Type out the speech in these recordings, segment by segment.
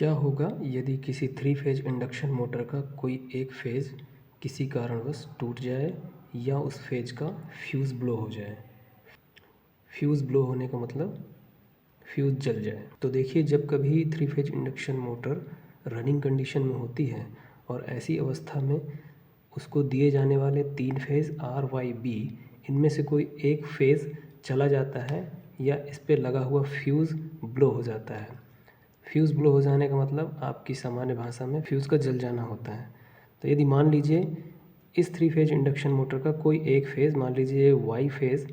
क्या होगा यदि किसी 3 फेज इंडक्शन मोटर का कोई एक फेज किसी कारणवश टूट जाए या उस फेज का फ्यूज़ ब्लो हो जाए। फ्यूज़ ब्लो होने का मतलब फ्यूज़ जल जाए। तो देखिए, जब कभी 3 phase induction motor running condition में होती है और ऐसी अवस्था में उसको दिए जाने वाले 3 फेज आर वाई बी इनमें से कोई एक फेज़ चला जाता है या इस पे लगा हुआ फ्यूज़ ब्लो हो जाता है। फ्यूज़ ब्लो हो जाने का मतलब आपकी सामान्य भाषा में फ्यूज़ का जल जाना होता है। तो यदि मान लीजिए इस 3 फेज इंडक्शन मोटर का कोई एक फेज़, मान लीजिए वाई फेज़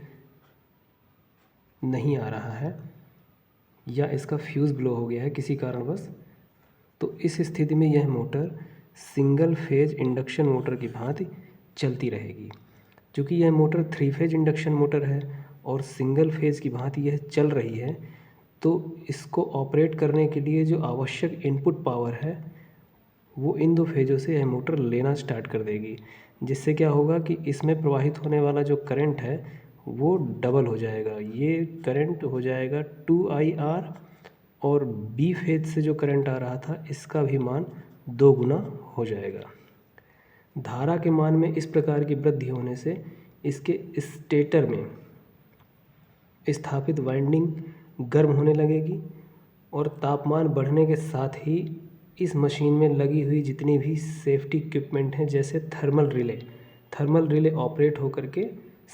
नहीं आ रहा है या इसका फ्यूज़ ब्लो हो गया है किसी कारणवश, तो इस स्थिति में यह motor single phase induction motor की भांति चलती रहेगी। क्योंकि यह मोटर 3 फेज इंडक्शन मोटर है और सिंगल फेज की भांति यह चल रही है, तो इसको ऑपरेट करने के लिए जो आवश्यक इनपुट पावर है वो इन 2 फेज़ों से यह मोटर लेना स्टार्ट कर देगी। जिससे क्या होगा कि इसमें प्रवाहित होने वाला जो करंट है वो डबल हो जाएगा। ये करंट हो जाएगा 2IR और बी फेज से जो करंट आ रहा था इसका भी मान 2 गुना हो जाएगा। धारा के मान में इस प्रकार की वृद्धि होने से इसके स्टेटर में स्थापित वाइंडिंग गर्म होने लगेगी और तापमान बढ़ने के साथ ही इस मशीन में लगी हुई जितनी भी सेफ्टी इक्विपमेंट हैं, जैसे थर्मल रिले ऑपरेट होकर के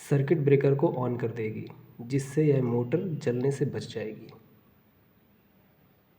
सर्किट ब्रेकर को ऑन कर देगी, जिससे यह मोटर जलने से बच जाएगी।